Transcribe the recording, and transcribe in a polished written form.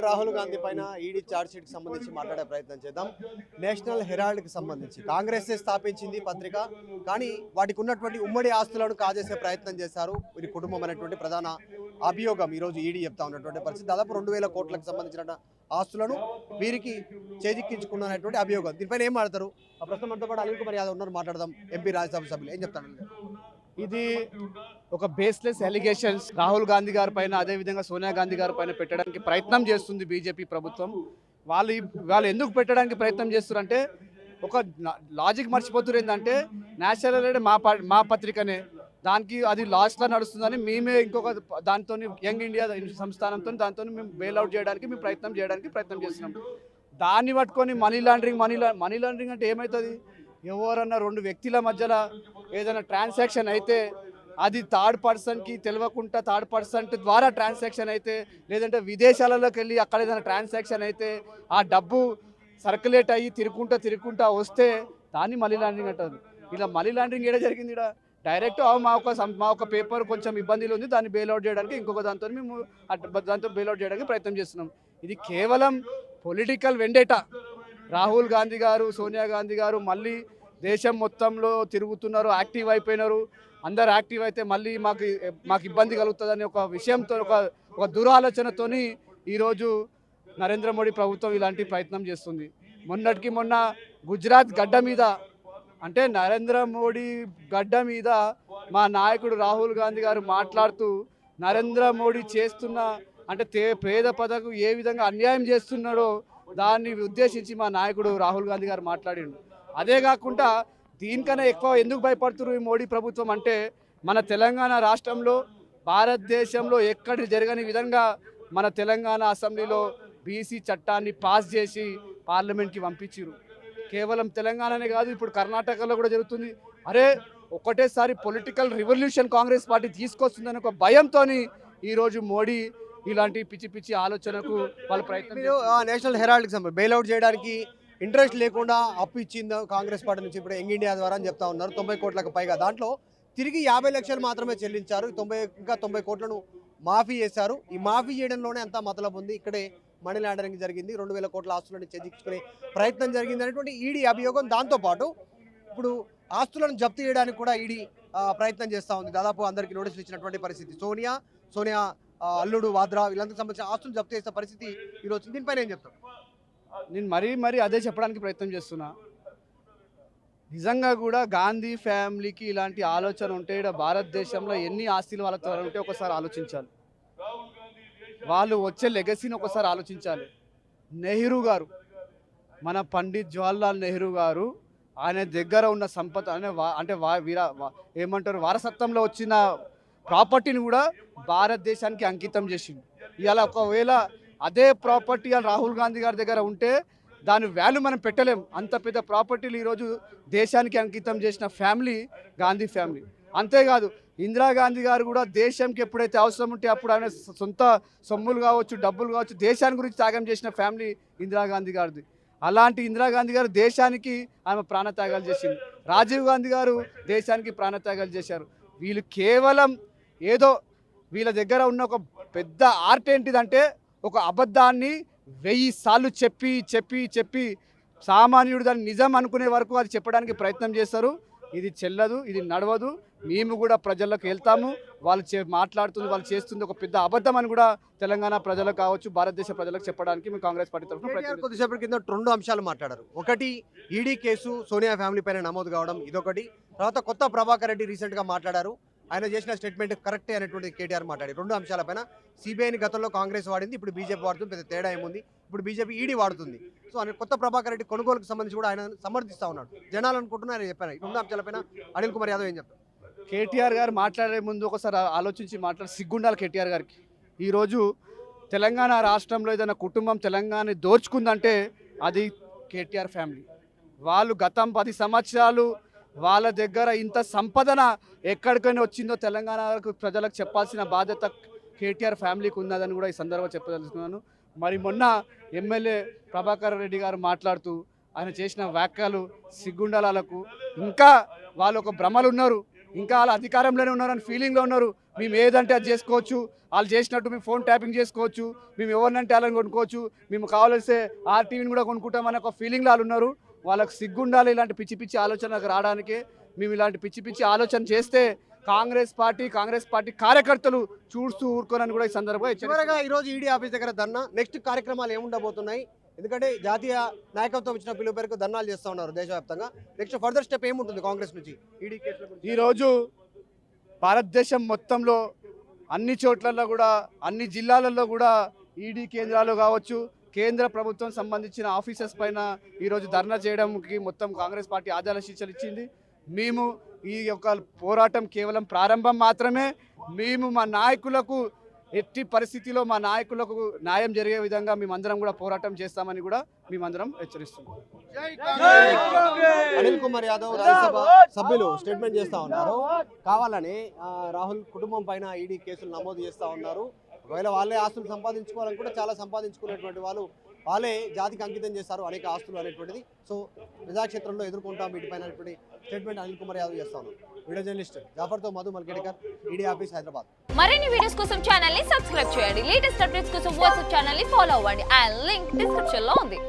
రాహుల్ గాంధీ పైన ED charge sheet కి సంబంధించి మాట్లాడే ప్రయత్నం చేద్దాం. నేషనల్ హెరాల్డ్ కి సంబంధించి కాంగ్రెస్ స్థాపించింది పత్రిక, కానీ వాటికి ఉన్నటువంటి ఉమ్మడి ఆస్తులను కాజేసే ప్రయత్నం చేశారు వీరి కుటుంబం అనేటువంటి ప్రధాన అభియోగం ఈ రోజు ఈడీ చెప్తా ఉన్నటువంటి పరిస్థితి. దాదాపు 2000 కోట్లకు సంబంధించిన ఆస్తులను వీరికి చేజిక్కించుకున్నటువంటి అభియోగం. దీనిపైన ఏం మాట్లాడతారు? ఆ ప్రస్తుతం మనతో పాటు అనిల్ కుమార్ యాదవ్ ఉన్నారు, మాట్లాడదాం. ఎంపీ రాజ్యసభ సభ్యులు ఏం చెప్తాను? ఇది ఒక బేస్లెస్ ఎలిగేషన్స్ రాహుల్ గాంధీ గారి పైన, అదేవిధంగా సోనియా గాంధీ గారి పైన పెట్టడానికి ప్రయత్నం చేస్తుంది బీజేపీ ప్రభుత్వం. వాళ్ళు ఎందుకు పెట్టడానికి ప్రయత్నం చేస్తున్నారంటే, ఒక లాజిక్ మర్చిపోతున్నారు. ఏంటంటే నేషనల్ హెరాల్డ్ మా పత్రికనే, దానికి అది లాస్ట్లో నడుస్తుందని మేమే ఇంకొక దాంతో యంగ్ ఇండియా సంస్థానంతో దాంతో మేము బెయిల్అవుట్ చేయడానికి మేము ప్రయత్నం చేస్తున్నాం. దాన్ని పట్టుకొని మనీ లాండరింగ్ అంటే ఏమవుతుంది? ఎవరన్నా రెండు వ్యక్తుల మధ్యలో ఏదైనా ట్రాన్సాక్షన్ అయితే అది థర్డ్ పర్సన్కి తెలియకుండా థర్డ్ పర్సన్ ద్వారా ట్రాన్సాక్షన్ అయితే, లేదంటే విదేశాలలోకి వెళ్ళి అక్కడ ఏదైనా ట్రాన్సాక్షన్ అయితే ఆ డబ్బు సర్క్యులేట్ అయ్యి తిరుగుకుంటా వస్తే దాన్ని మనీ లాండరింగ్ అంటారు. ఇలా మనీ లాండరింగ్ ఏడా జరిగింది? ఇక్కడ డైరెక్ట్ మా ఒక పేపర్ కొంచెం ఇబ్బందులు ఉంది, దాన్ని బెయిల్అవుట్ చేయడానికి ఇంకొక దాంతో మేము బెయిల్అవుట్ చేయడానికి ప్రయత్నం చేస్తున్నాం. ఇది కేవలం పొలిటికల్ వెండేటా. రాహుల్ గాంధీ గారు, సోనియా గాంధీ గారు మళ్ళీ దేశం మొత్తంలో తిరుగుతున్నారు, యాక్టివ్ అయిపోయినారు. అందరు యాక్టివ్ అయితే మళ్ళీ మాకు ఇబ్బంది కలుగుతుందని ఒక విషయంతో, ఒక దురాలోచనతోని ఈరోజు నరేంద్ర మోడీ ప్రభుత్వం ఇలాంటి ప్రయత్నం చేస్తుంది. మొన్నటికి మొన్న గుజరాత్ గడ్డ మీద, అంటే నరేంద్ర మోడీ గడ్డ మీద మా నాయకుడు రాహుల్ గాంధీ గారు మాట్లాడుతూ నరేంద్ర మోడీ చేస్తున్న అంటే పేద ప్రజలకు ఏ విధంగా అన్యాయం చేస్తున్నాడో దాన్ని ఉద్దేశించి మా నాయకుడు రాహుల్ గాంధీ గారు మాట్లాడిండు. అదే కాకుండా దీనికన్నా ఎక్కువ ఎందుకు భయపడుతున్నారు ఈ మోడీ ప్రభుత్వం అంటే, మన తెలంగాణ రాష్ట్రంలో భారతదేశంలో ఎక్కడి జరగని విధంగా మన తెలంగాణ అసెంబ్లీలో బీసీ చట్టాన్ని పాస్ చేసి పార్లమెంట్కి పంపించారు. కేవలం తెలంగాణనే కాదు, ఇప్పుడు కర్ణాటకలో కూడా జరుగుతుంది. అరే ఒకటేసారి పొలిటికల్ రివల్యూషన్ కాంగ్రెస్ పార్టీ తీసుకొస్తుందని ఒక భయంతో ఈరోజు మోడీ ఇలాంటి పిచ్చి ఆలోచనకు వాళ్ళు ప్రయత్నం. నేషనల్ హెరాల్డ్కి సంబంధించి బెయిల్అవుట్ చేయడానికి ఇంట్రెస్ట్ లేకుండా అప్పు ఇచ్చింది కాంగ్రెస్ పార్టీ నుంచి ఇప్పుడు యంగ్ ఇండియా ద్వారా అని చెప్తా ఉన్నారు. 90 కోట్లకు పైగా, దాంట్లో తిరిగి 50 లక్షలు మాత్రమే చెల్లించారు. 90 కోట్లను మాఫీ చేశారు. ఈ మాఫీ చేయడంలోనే అంతా మతలబు ఉంది. ఇక్కడే మనీ లాండరింగ్ జరిగింది, 2000 కోట్ల ఆస్తులను చేజిక్కించుకునే ప్రయత్నం జరిగింది అనేటువంటి ఈడీ అభియోగం. దాంతోపాటు ఇప్పుడు ఆస్తులను జప్తు చేయడానికి కూడా ఈడీ ప్రయత్నం చేస్తూ ఉంది. దాదాపు అందరికీ నోటీసులు ఇచ్చినటువంటి పరిస్థితి. సోనియా అల్లుడు వాద్రా వీళ్ళందరికి సంబంధించిన ఆస్తులు జప్తు చేసే పరిస్థితి ఈరోజు. దీనిపైన ఏం చెప్తాను? నేను మరీ అదే చెప్పడానికి ప్రయత్నం చేస్తున్నా. నిజంగా కూడా గాంధీ ఫ్యామిలీకి ఇలాంటి ఆలోచన ఉంటే ఇక్కడ భారతదేశంలో ఎన్ని ఆస్తులు వాళ్ళతో ఉంటే ఒకసారి ఆలోచించాలి. వాళ్ళు వచ్చే లెగసీని ఒకసారి ఆలోచించాలి. నెహ్రూ గారు, మన పండిత్ జవహర్లాల్ నెహ్రూ గారు, ఆయన దగ్గర ఉన్న సంపద అంటే ఏమంటారు వారసత్వంలో వచ్చిన ప్రాపర్టీని కూడా భారతదేశానికి అంకితం చేసింది. ఇవాళ ఒకవేళ అదే ప్రాపర్టీ రాహుల్ గాంధీ గారి దగ్గర ఉంటే దాని వాల్యూ మనం పెట్టలేం. అంత పెద్ద ప్రాపర్టీలు ఈరోజు దేశానికి అంకితం చేసిన ఫ్యామిలీ గాంధీ ఫ్యామిలీ. అంతేకాదు ఇందిరాగాంధీ గారు కూడా దేశంకి ఎప్పుడైతే అవసరం ఉంటే అప్పుడు ఆయన సొంత సొమ్ములు కావచ్చు, డబ్బులు కావచ్చు, దేశాన్ని గురించి త్యాగం చేసిన ఫ్యామిలీ ఇందిరాగాంధీ గారిది. అలాంటి ఇందిరాగాంధీ గారు దేశానికి ఆమె ప్రాణత్యాగాలు చేసింది. రాజీవ్ గాంధీ గారు దేశానికి ప్రాణత్యాగాలు చేశారు. వీళ్ళు కేవలం ఏదో వీళ్ళ దగ్గర ఉన్న ఒక పెద్ద ఆర్ట్ ఏంటిదంటే, ఒక అబద్ధాన్ని 1000 సార్లు చెప్పి సామాన్యుడు దాన్ని నిజం అనుకునే వరకు అది చెప్పడానికి ప్రయత్నం చేస్తారు. ఇది చెల్లదు, ఇది నడవదు. మేము కూడా ప్రజలకు వెళ్తాము. వాళ్ళు మాట్లాడుతుంది, వాళ్ళు చేస్తుంది ఒక పెద్ద అబద్ధం అని కూడా తెలంగాణ ప్రజలకు కావచ్చు, భారతదేశ ప్రజలకు చెప్పడానికి మేము కాంగ్రెస్ పార్టీ తరఫున కొద్దిసేపటి కింద 2 అంశాలు మాట్లాడారు. ఒకటి ఈడీ కేసు సోనియా ఫ్యామిలీ పైన నమోదు కావడం, ఇదొకటి. తర్వాత కొత్త ప్రభాకర్ రెడ్డి రీసెంట్గా మాట్లాడారు. ఆయన చేసిన స్టేట్మెంట్ కరెక్టే అనేటువంటి కేటీఆర్ మాట్లాడి 2 అంశాలపైన సిబిఐని గతంలో కాంగ్రెస్ వాడింది, ఇప్పుడు బీజేపీ వాడుతుంది. పెద్ద తేడా ఏముంది? ఇప్పుడు బీజేపీ ఈడీ వాడుతుంది. సో ఆయన కొత్త ప్రభాకర్ రెడ్డి కొనుగోలుకు సంబంధించి కూడా ఆయన సమర్థిస్తూ ఉన్నాడు. జనాలు అనుకుంటున్నారు చెప్పాను. ఈ 2 అంశాలపైన అనిల్ కుమార్ యాదవ్ ఏం చెప్తారు? కేటీఆర్ గారు మాట్లాడే ముందు ఒకసారి ఆలోచించి సిగ్గుండాలి కేటీఆర్ గారికి. ఈరోజు తెలంగాణ రాష్ట్రంలో ఏదైనా కుటుంబం తెలంగాణ దోచుకుందంటే అది కేటీఆర్ ఫ్యామిలీ. వాళ్ళు గతం 10 సంవత్సరాలు వాళ్ళ దగ్గర ఇంత సంపదన ఎక్కడికైనా వచ్చిందో తెలంగాణ ప్రజలకు చెప్పాల్సిన బాధ్యత కేటీఆర్ ఫ్యామిలీకి ఉన్నదని కూడా ఈ సందర్భంగా చెప్పదలుచుకున్నాను. మరి మొన్న ఎమ్మెల్యే ప్రభాకర్ రెడ్డి గారు మాట్లాడుతూ ఆయన చేసిన వ్యాఖ్యలు సిగ్గుండాలకు ఇంకా వాళ్ళు ఒక భ్రమలు ఉన్నారు. ఇంకా వాళ్ళు అధికారంలోనే ఉన్నారని ఫీలింగ్లో ఉన్నారు. మేము ఏదంటే అది చేసుకోవచ్చు, వాళ్ళు చేసినట్టు మేము ఫోన్ ట్యాపింగ్ చేసుకోవచ్చు, మేము ఎవరినంటే వాళ్ళని కొనుక్కోవచ్చు, మేము కావాల్సే ఆర్టీవీని కూడా కొనుక్కుంటామని ఒక ఫీలింగ్లో వాళ్ళు ఉన్నారు. వాళ్ళకి సిగ్గుండాలి ఇలాంటి పిచ్చి పిచ్చి ఆలోచనకు రావడానికి. మేము ఇలాంటి పిచ్చి పిచ్చి ఆలోచన చేస్తే కాంగ్రెస్ పార్టీ కార్యకర్తలు చూస్తూ ఊరుకోనని కూడా ఈ సందర్భంగా చివరగా ఈరోజు ఈడీ ఆఫీస్ దగ్గర ధర్నా, నెక్స్ట్ కార్యక్రమాలు ఏముండబోతున్నాయి? ఎందుకంటే జాతీయ నాయకత్వం ఇచ్చిన పిలుపు మేరకు ధర్నాలు చేస్తూ ఉన్నారు దేశవ్యాప్తంగా. నెక్స్ట్ ఫర్దర్ స్టెప్ ఏముంటుంది కాంగ్రెస్ నుంచి ఈడీ కేసుల గురించి? ఈరోజు భారతదేశం మొత్తంలో అన్ని చోట్లలో కూడా అన్ని జిల్లాలలో కూడా ఈడీ కేంద్రాలు కావచ్చు, కేంద్ర ప్రభుత్వం సంబంధించిన ఆఫీసెస్ పైన ఈరోజు ధర్నా చేయడానికి మొత్తం కాంగ్రెస్ పార్టీ ఆదేశాలు శిక్షలు ఇచ్చింది. మేము ఈ యొక్క పోరాటం కేవలం ప్రారంభం మాత్రమే. మేము మా నాయకులకు ఎట్టి పరిస్థితిలో మా నాయకులకు న్యాయం జరిగే విధంగా మేమందరం కూడా పోరాటం చేస్తామని కూడా మేమందరం హెచ్చరిస్తున్నాం. అనిల్ కుమార్ యాదవ్ రాజ్యసభ సభ్యులు స్టేట్మెంట్ చేస్తా ఉన్నారు. కావాలని రాహుల్ కుటుంబం పైన ఈడీ కేసులు నమోదు చేస్తా ఉన్నారు. ఒకవేళ వాళ్ళే ఆస్తులు సంపాదించుకోవాలని కూడా చాలా సంపాదించుకునేటువంటి వాళ్ళే జాతికి అంకితం చేస్తారు అనేక ఆస్తులు అనేటువంటిది. సో ప్రజాక్షేత్రంలో ఎదుర్కొంటాం వీటిపైన అనేటువంటి స్టేట్మెంట్ అనిల్ కుమార్ యాదవ్ చేస్తా ఉన్నారు. వీడియో జర్నలిస్ట్ జాఫర్తో మధు మల్కేడ్కర్, ఈడీ ఆఫీస్, హైదరాబాద్. మరిన్ని వీడియోస్ కోసం ఛానల్ ని సబ్స్క్రైబ్ చేయండి. లేటెస్ట్ అప్డేట్స్ కోసం వాట్సాప్ ఛానల్ ని ఫాలో అవ్వండి. అండ్ లింక్ డిస్క్రిప్షన్ లో ఉంది.